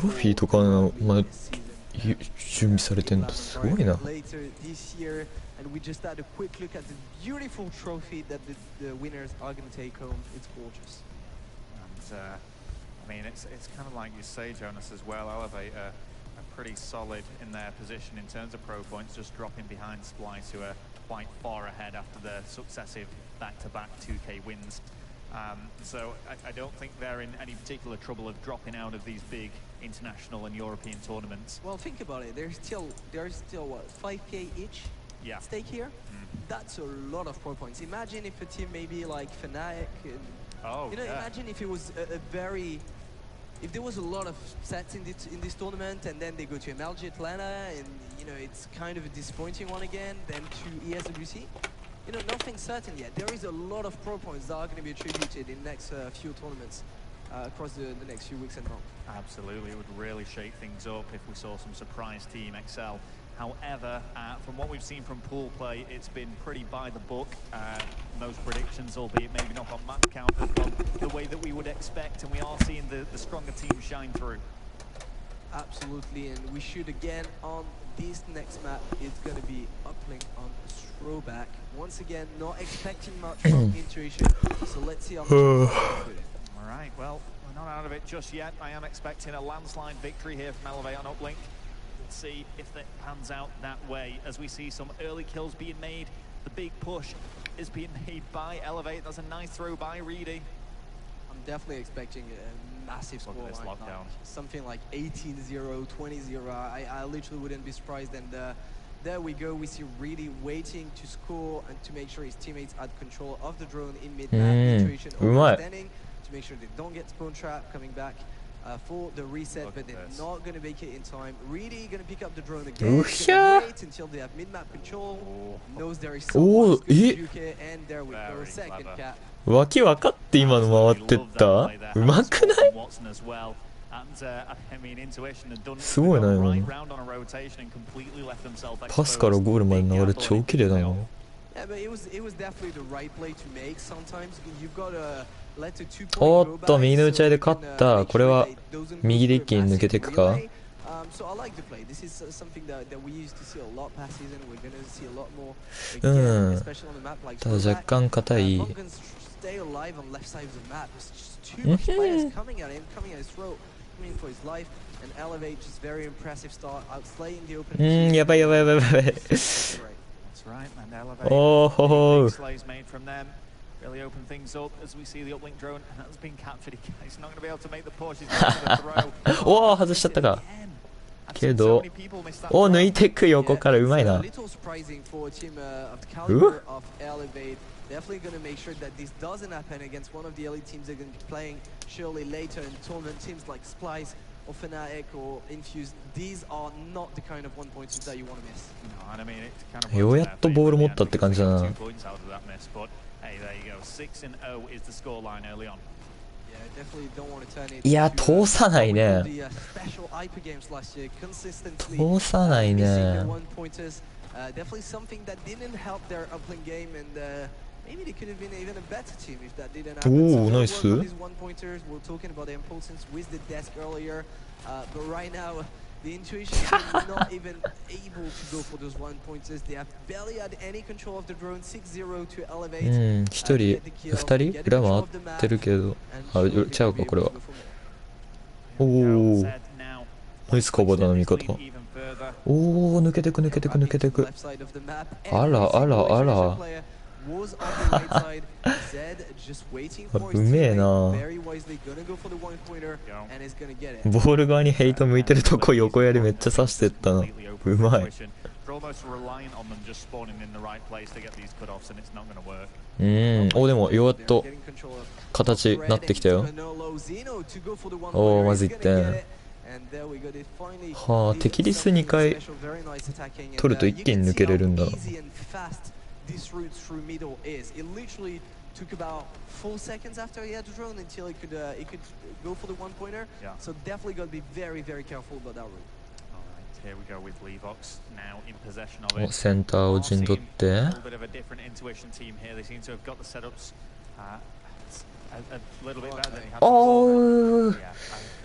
ロフィーとかの、まあ、準備されてんだ。すごいな。And we just had a quick look at the beautiful trophy that the winners are going to take home. It's gorgeous. And I mean, it's kind of like you say, Jonas, as well. Elevate are pretty solid in their position in terms of pro points, just dropping behind Splice, who are quite far ahead after their successive back-to-back 2K wins. So I don't think they're in any particular trouble of dropping out of these big international and European tournaments. Well, think about it. There's still what, 5K each? Yeah. Stake here. That's a lot of pro points. Imagine if a team maybe like Fnatic, and, imagine if it was if there was a lot of sets in this tournament, and then they go to MLG Atlanta, and it's kind of a disappointing one again. Then to ESWC, nothing's certain yet. There is a lot of pro points that are going to be attributed in the next few tournaments across the next few weeks and months. Absolutely, it would really shake things up if we saw some surprise team excel. However, from what we've seen from pool play, it's been pretty by the book. Most predictions, albeit maybe not on map count, have gone the way that we would expect, and we are seeing the stronger teams shine through. Absolutely, and we should again on this next map. It's going to be uplink on throwback. Once again, not expecting much from Intuition, so let's see how much we it. All right, well, we're not out of it just yet. I am expecting a landslide victory here from Elevate on uplink. See if that pans out that way as we see some early kills being made. The big push is being made by Elevate. That's a nice throw by Reedy. I'm definitely expecting a massive score like something like 18-0, 20-0. I literally wouldn't be surprised. And there we go. We see Reedy waiting to score and to make sure his teammates had control of the drone in mid-map. Intuition overstanding to make sure they don't get spawn trap coming back for the reset, but they're not going to make it in time. Really going to pick up the drone again. Wait until they have mid-map control. Knows there is someone and there we go. Second cap. 脇分かって今の回ってった。うまくない？すごいな今の。パスからゴールまでの流れ超綺麗だな。Yeah, but it was definitely the right play to make. Sometimes you've got to let the 2 point おっと右の打ち合いで勝った。これは右で一気に抜けていくか。So I like the play. This is something that we used to see a lot past season. We're going to see a lot more. うん。 Especially on the map like ただ若干硬い。Stay alive on left side of the map. There's just too much players coming at him, coming at his throat, coming for his life. And Elevate just very impressive start outslaying the open. やばいやばいやばいやばい。Right, and Elevate. Oh, slays made from them. Really open things up as we see the uplink drone, and that's been captured. He's not going to be able to make the push. He's going to throw. おお外しちゃったか。けど、お抜いてく横からうまいな。Definitely going to make sure that this doesn't happen against one of the elite teams they're going to be playing surely later in tournament. Teams like Splice or Fnatic or Infuse, these are not the kind of one-pointers that you want to miss. No, and I mean, it kind of ようやっとボール持ったって感じだな。 2 points out of that miss, but hey, there you go. 6-0 is the scoreline early on. Yeah, definitely don't want to turn it. いや通さないね。通さないね。 Definitely something that didn't help their uplink game, and maybe they could have been even a better team if that didn't happen. Ooh, nice. These one-pointers, we're talking about the impulses with the desk earlier, but right now the Intuition is not even able to go for those one-pointers. They have barely had any control of the drone. 6-0 to Elevate. 一人、二人裏回ってるけど、あ、ちゃうかこれは。おお、ナイスカバーだな味方。おお、抜けてく抜けてく抜けてく。あらあらあら。うめえな。ボール側にヘイト向いてるとこ横やりめっちゃ刺してったな。うまい。お、でもようやっと形なってきたよ。おお、まず1点。はあ、敵リス2回取ると一気に抜けれるんだな。This route through middle is. It literally took about 4 seconds after he had the drone until he could go for the one-pointer. Yeah. So definitely got to be very, very careful about that route. All right, here we go with Levox now in possession of it. センターを陣取って。A little bit of a different intuition team here. They seem to have got the setups a little bit better than they had before. Yeah,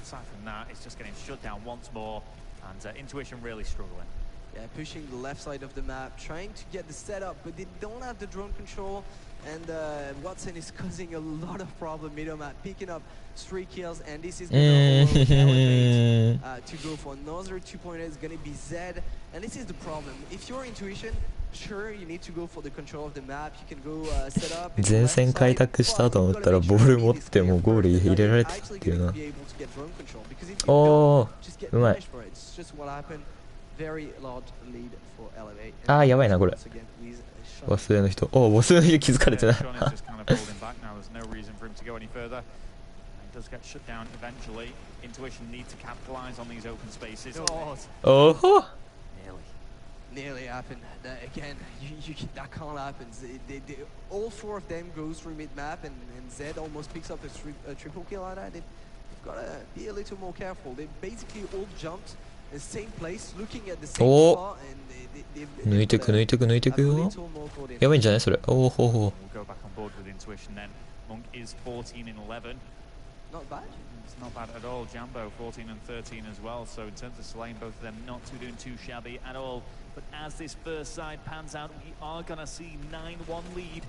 aside from that, it's just getting shut down once more, and Intuition really struggling. Yeah, pushing the left side of the map, trying to get the setup, but they don't have the drone control. And Watson is causing a lot of problem middle map, picking up 3 kills, and this is going to to go for another 2-pointer. It's going to be Zed, and this is the problem. If you're Intuition, sure you need to go for the control of the map. You can go set up. 前線開拓したと思ったらボール持ってもゴール入れられてたっていうな。おー、うまい。あー、やばいなこれ。ボス上の人。おー、ボス上の人気づかれてない。おお。Nearly happened. Again, that can't happen. All 4 of them go through mid map, and Zed almost picks up a triple kill out of that. They've got to be a little more careful. They basically all jumped in the same place, looking at the same spot, and they've 抜いてく抜いてく抜いてくよ。やばいんじゃないそれ。おおほうほう。 Not bad. It's not bad at all. Jambo 14 and 13 as well. So in terms of slaying, both of them not doing too shabby at all. But as this first side pans out, we are going to see 9-1 lead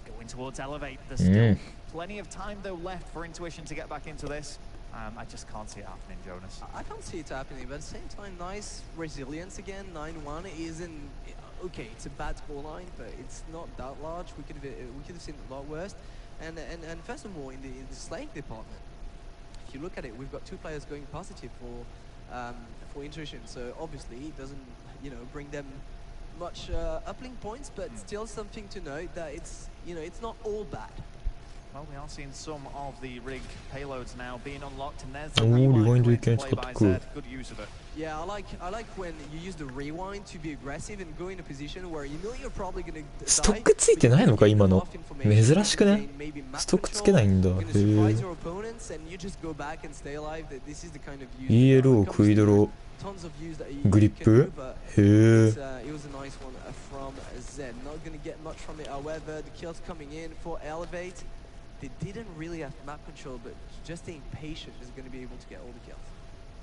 going towards Elevate. There's still plenty of time though left for Intuition to get back into this. I just can't see it happening, Jonas. I can't see it happening, but at the same time, nice resilience again. 9-1 isn't okay. It's a bad scoreline, but it's not that large. We could have seen a lot worse. And first of all, in the slaying department, if you look at it, we've got 2 players going positive for Intuition. So obviously, it doesn't bring them much uplink points, but still something to note that it's it's not all bad. Well, we are seeing some of the rig payloads now being unlocked, and there's the rewind going to play by Zed. Good use of it. Yeah, I like when you use the rewind to be aggressive and go in a position where you know you're probably gonna die. ストックついてないのか今の。珍しくね。ストックつけないんだ。へえ。ELO クイドログリップ。へえ。They didn't really have map control, but just staying patient is going to be able to get all the kills.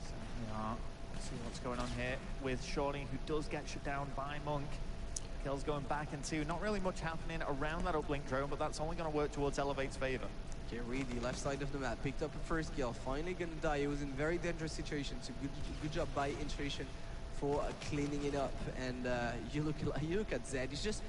Certainly are. Let's see what's going on here with Shorty, who does get shut down by Monk. Kills going back into not really much happening around that uplink drone, but that's only going to work towards Elevate's favor. Okay, Reed, the left side of the map, picked up a first kill, finally going to die. He was in a very dangerous situation, so good job by Intuition for cleaning it up. And you look at Zed, he's just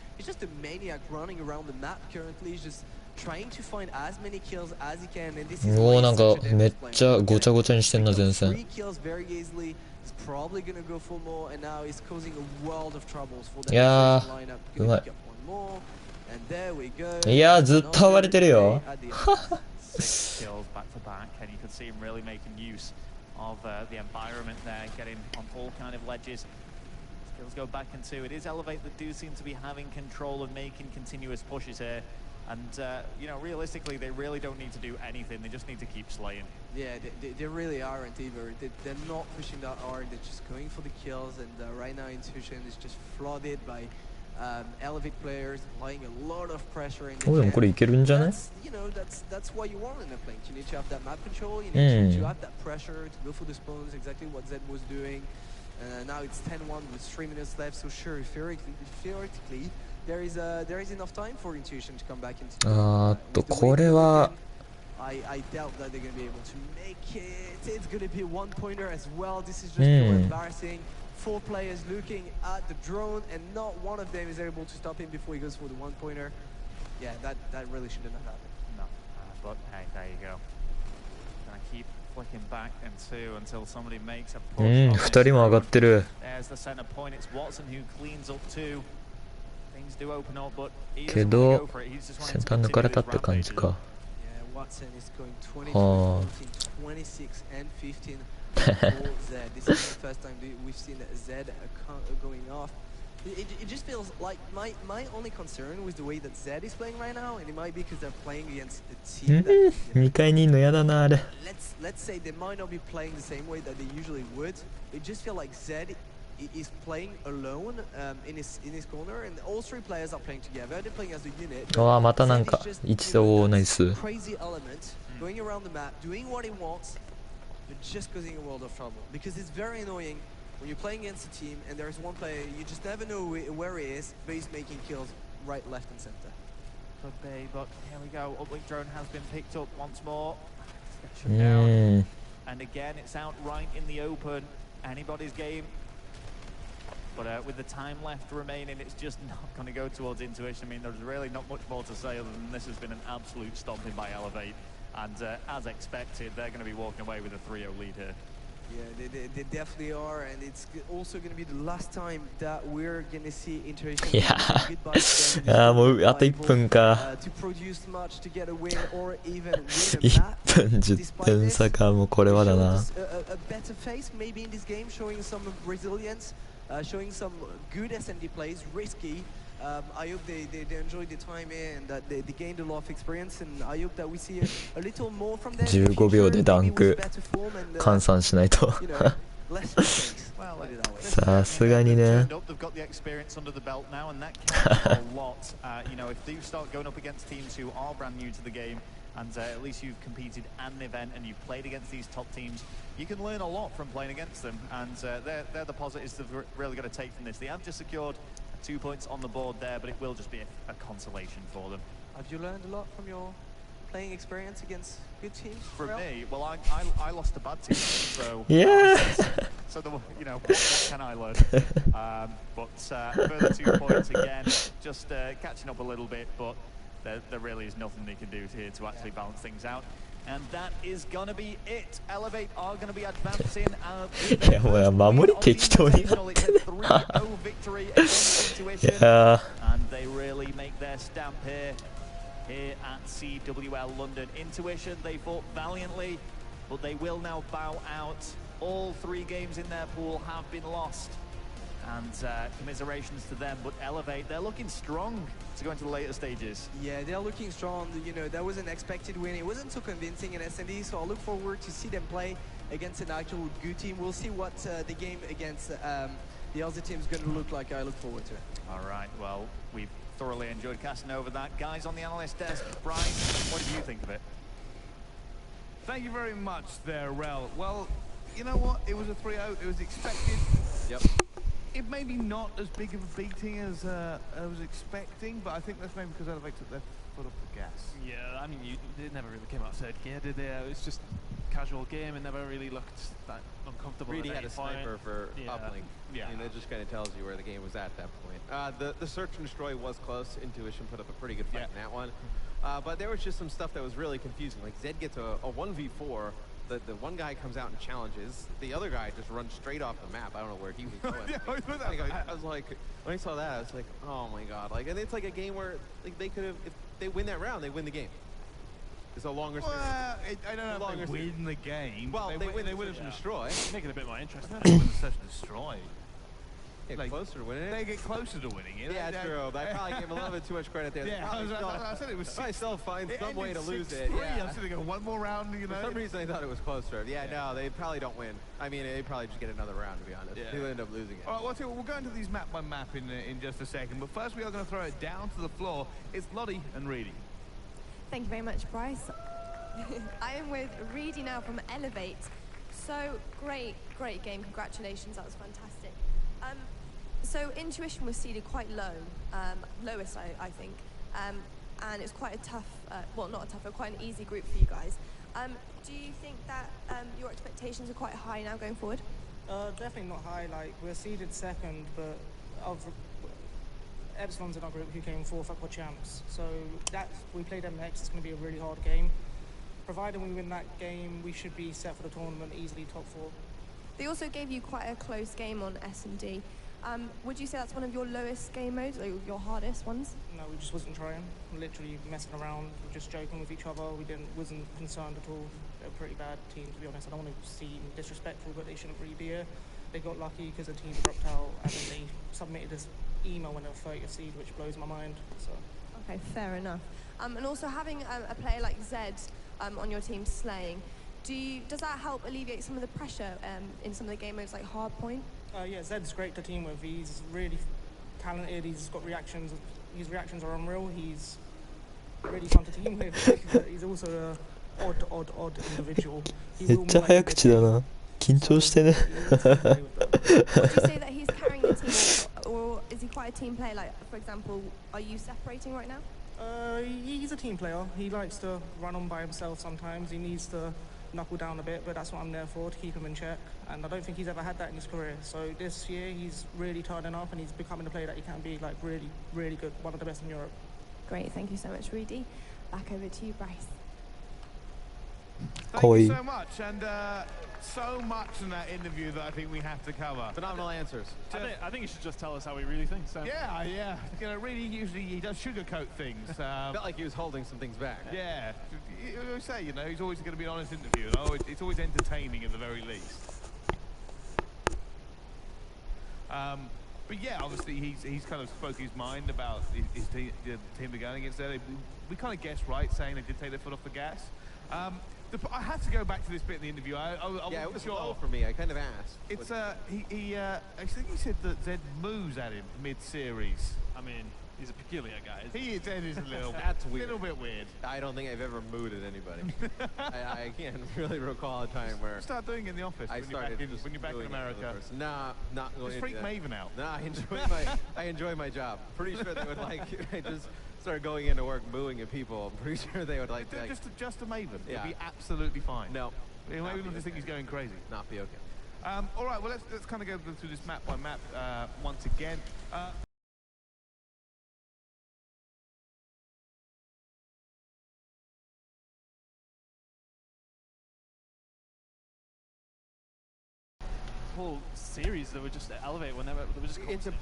a maniac running around the map currently. He's just trying to find as many kills as he can, and this is おおなんかめっちゃごちゃごちゃにしてんな前線。3 kills very easily. He's probably going to go for more, and now he's causing a world of troubles for the lineup. うまい。 And there we go. いやずっと暴れてるよ。6 kills back to back, and you can see him really making use of the environment there, getting on all kind of ledges. Skills go back into it. Is Elevate that do seem to be having control and making continuous pushes here. And, realistically, they really don't need to do anything. They just need to keep slaying. Yeah, they really aren't either. They're not pushing that hard. They're just going for the kills. And right now, Intuition is just flooded by Elevate players, applying a lot of pressure in the chat. これいけるんじゃない? That's what you want in a plink. You need to have that map control. You need to have that pressure to go for the spawns, exactly what Zed was doing. Now it's 10-1 with 3 minutes left. So sure, theoretically, there is enough time for Intuition to come back into the これは I doubt that they're going to be able to make it. It's going to be a 1-pointer as well. This is just so embarrassing. 4 players looking at the drone, and not one of them is able to stop him before he goes for the 1-pointer. Yeah, that really shouldn't have happened. No, but hey, there you go. Gonna keep flicking back into until somebody makes a push. 2人も上がってる。 There's the center point. It's Watson who cleans up too. Things do open up, but he け doesn't ど want to go for it. He's just 先 wanting to 端抜かれ continue た his って感じ rampage. か。 Yeah, Watson is going 22, は 14, 26, and 15 for Zed. This is the first time we've seen Zed going off. It just feels like my only concern with the way that Zed is playing right now, and it might be because they're playing against a team that, 2階にいんのやだなあれ。 let's say they might not be playing the same way that they usually would. It just feels like Zed is playing alone in his corner, and all 3 players are playing together. They're playing as a unit. わあまたなんか一層ナイス。 Crazy element going around the map, doing what he wants. you're just causing a world of trouble. Because it's very annoying when you're playing against a team and there's one player, you just never know where he is, but he's making kills right, left, and center. Could be, but here we go. Uplink drone has been picked up once more. Let's get shut down. And again, it's out right in the open. Anybody's game. But with the time left remaining, it's just not going to go towards Intuition. I mean, there's really not much more to say other than this has been an absolute stomping by Elevate. And as expected, they're going to be walking away with a 3-0 lead here. Yeah, they definitely are, and it's also going to be the last time that we're going to see Intuition. いやー、もうあと1分か。To produce much to get a win or even win a 1 map. 分10点差か、もうこれはだな。A better face maybe in this game, showing some resilience, showing some good S&D plays, risky. I hope they enjoyed the time here and that they gained a lot of experience, and I hope that we see a little more from them. 15秒でダンク換算しないと。さすがにね。They've got the experience under the belt now, and that counts a lot. You know, if you start going up against teams who are brand new to the game, and at least you've competed at an event and you've played against these top teams, you can learn a lot from playing against them, and they're the positives they've really got to take from this. They have just secured 2 points on the board there, but it will just be a consolation for them. Have you learned a lot from your playing experience against good teams? For me, well, I lost a bad team, so yeah. So you know, what can I learn? But further 2 points again, just catching up a little bit, but there really is nothing they can do here to actually balance things out. And that is going to be it. Elevate are going to be advancing. いや、もう守り適当になってるな。And they really make their stamp here at CWL London. Intuition, they fought valiantly, but they will now bow out. All 3 games in their pool have been lost. And commiserations to them, but Elevate, they're looking strong to go into the later stages. Yeah, they're looking strong. You know, that was an expected win. It wasn't so convincing in S&D, so I look forward to see them play against an actual good team. We'll see what the game against the other team is going to look like. I look forward to it. All right, well, we've thoroughly enjoyed casting over that. Guys on the analyst desk, Bryce, what did you think of it? Thank you very much there, Rel. Well, you know what? It was a 3-0. It was expected. Yep. It may be not as big of a beating as I was expecting, but I think that's maybe because Elevate took their foot off the gas. Yeah, I mean, they never really came out third gear, did they? It was just casual game and never really looked that uncomfortable. Really at had any a sniper point. for Yeah. uplink. Yeah. I mean, that just kind of tells you where the game was at that point. The search and destroy was close. Intuition put up a pretty good fight in that one. But there was just some stuff that was really confusing. Like Zed gets a 1v4. The one guy comes out and challenges. The other guy just runs straight off the map. I don't know where he was going. I was like, when I saw that, I was like, oh my god! Like, and it's like a game where like they could have, if they win that round, they win the game. It's a longer series. I don't know if they win the game. Well, they win it and destroy. Make it a bit more interesting. They win the search and destroy. Get Like, closer to winning it. They get closer to winning it. Yeah, true. I probably gave him a little bit too much credit there. Yeah, I said it was I still find it some way to ended lose it. 6-3. Yeah. I was thinking one more round, you know. For some reason, I thought it was closer. Yeah, no, they probably don't win. I mean, they probably just get another round, to be honest. Yeah. They'll end up losing it. All right, well, so we'll go into these map by map in just a second. But first, we are going to throw it down to the floor. It's Lottie and Reedy. Thank you very much, Bryce. I am with Reedy now from Elevate. So great game. Congratulations, that was fantastic. So Intuition was seeded quite low, lowest I think, and it's quite a tough, well not a tough, but quite an easy group for you guys. Do you think that your expectations are quite high now going forward? Definitely not high. Like we're seeded second, but of Epsilon's in our group who came fourth at champs. So we played them next. It's going to be a really hard game. Provided we win that game, we should be set for the tournament easily top 4. They also gave you quite a close game on S&D. Would you say that's one of your lowest game modes, or your hardest ones? No, we just wasn't trying. Literally messing around, just joking with each other. We wasn't concerned at all. They're a pretty bad team, to be honest. I don't want to seem disrespectful, but they shouldn't really be here. They got lucky because the team dropped out, and then they submitted this email when they were 30th seed, which blows my mind. So. Okay, fair enough. And also having a player like Zed on your team slaying, does that help alleviate some of the pressure in some of the game modes like Hardpoint? Yeah, Zed's great to team with. He's really talented. He's got reactions. His reactions are unreal. He's really fun to team with. He's also odd individual. He め will っちゃ make 早 a 口だ difference. な。緊張してね。 You need to play with them. Would you say that he's carrying the team, or is he quite a team player? Like, for example, are you separating right now? He's a team player. He likes to run on by himself sometimes. He needs to knuckle down a bit, but that's what I'm there for, to keep him in check. And I don't think he's ever had that in his career. So this year, he's really turning up, and he's becoming the player that he can be, like, really, really good. One of the best in Europe. Great, thank you so much, Rudy. Back over to you, Bryce. Thank Koi. you so much, and so much in that interview that I think we have to cover. Phenomenal answers. I think he should just tell us how he really thinks. So. Yeah. You know, really, usually he does sugarcoat things. Felt like he was holding some things back. Yeah. You say, you know, he's always going to be an honest interview. And it's always entertaining at the very least. But yeah, obviously he's kind of spoke his mind about his team, the team they're going against there. We kind of guessed right, saying they did take their foot off the gas. I had to go back to this bit in the interview. Yeah, it was sure. low for me. I kind of asked. It's I think he said that Zed moves at him mid-series. I mean, he's a peculiar guy. Zed is a little That's weird. little bit weird. I don't think I've ever mooed at anybody. I can't really recall a time where Start doing it in the office I when you're started back in, just when you're back in doing it for the America. person. Nah, not going Just to freak do that. Maven out. Nah, I enjoy my job. Pretty sure they would like. I just started going into work mooing at people. I'm pretty sure they would like. Just a Maven. Yeah. It'll be absolutely fine. No. Maven Not will be just think okay. he's going crazy. Not be okay. All right, well, let's kind of go through this map by map once again. Whole series that would just elevate whenever they were just. It's a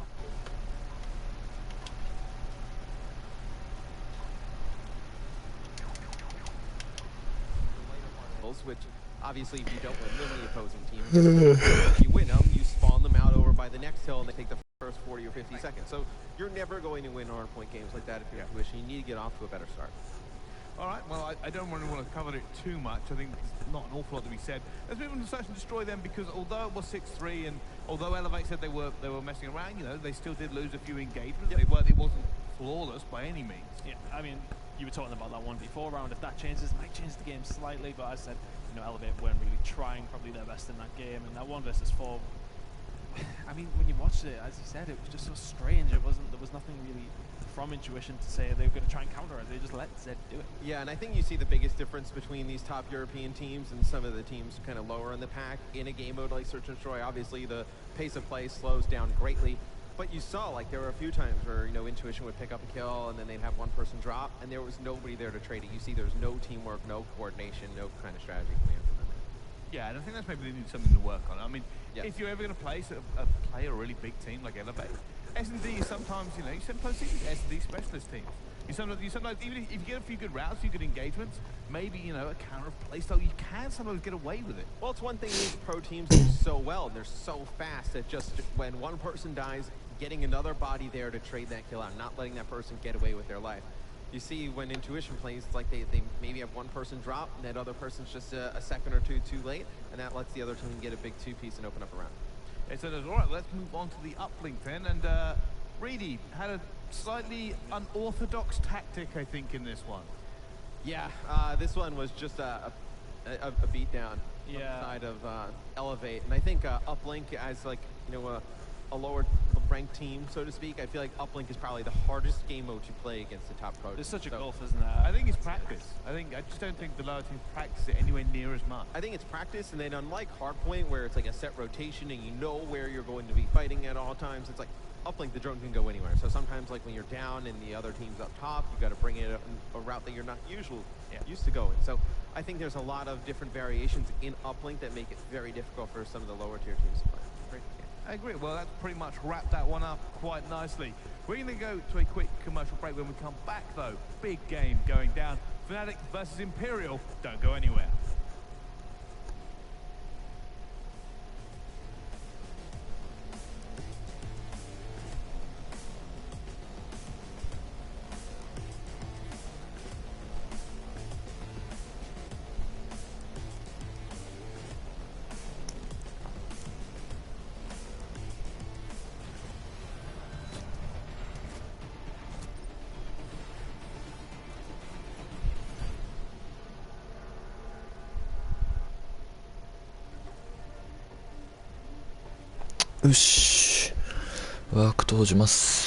which obviously if you don't win them, the opposing team. If you win them, you spawn them out over by the next hill and they take the first 40 or 50 seconds. So you're never going to win hard-point games like that if you're Intuition. You need to get off to a better start. All right, well, I don't really want to cover it too much. I think there's not an awful lot to be said. Let's move on to Search and Destroy then, because although it was 6-3 and although Elevate said they were messing around, you know, they still did lose a few engagements. Yep. It wasn't flawless by any means. Yeah, I mean, you were talking about that 1v4 round. If that changes, it might change the game slightly. But I said, you know, Elevate weren't really trying probably their best in that game, and that 1 versus 4. I mean, when you watched it, as you said, it was just so strange. There was nothing really from Intuition to say they were going to try and counter it. They just let Zed do it. Yeah, and I think you see the biggest difference between these top European teams and some of the teams kind of lower in the pack in a game mode like Search and Destroy. Obviously, the pace of play slows down greatly. But you saw, like, there were a few times where, you know, Intuition would pick up a kill and then they'd have one person drop, and there was nobody there to trade it. You see there's no teamwork, no coordination, no kind of strategy coming in from them. Yeah, and I think that's maybe they need something to work on. I mean, Yeah. if you're ever going to play a really big team like Elevate, S&D is sometimes, you know, you sometimes see these S&D specialist teams. You sometimes, even if you get a few good rounds, a few good engagements, maybe, you know, a counter playstyle, you can sometimes get away with it. Well, it's one thing these pro teams do so well, and they're so fast that just when one person dies, getting another body there to trade that kill out, not letting that person get away with their life. You see, when Intuition plays, it's like they maybe have one person drop, and that other person's just a second or two too late, and that lets the other team get a big two-piece and open up a round. Yeah, so all right, let's move on to the uplink then, and Reedy had a slightly unorthodox tactic, I think, in this one. Yeah, this one was just a beatdown on the side of Elevate, and I think Uplink as, like, you know, a lower ranked team, so to speak, I feel like Uplink is probably the hardest game mode to play against the top pro. There's such a gulf, isn't there? I think it's practice. I just don't think the lower teams practice it anywhere near as much. I think it's practice, and then unlike Hardpoint, where it's like a set rotation and you know where you're going to be fighting at all times, it's like Uplink, the drone can go anywhere. So sometimes, like when you're down and the other team's up top, you got to bring it a route that you're not used to going. So I think there's a lot of different variations in Uplink that make it very difficult for some of the lower tier teams to play. I agree. Well, that's pretty much wrapped that one up quite nicely. We're going to go to a quick commercial break. When we come back, though, big game going down. Fnatic versus Imperial. Don't go anywhere. よし。ワーク閉じます。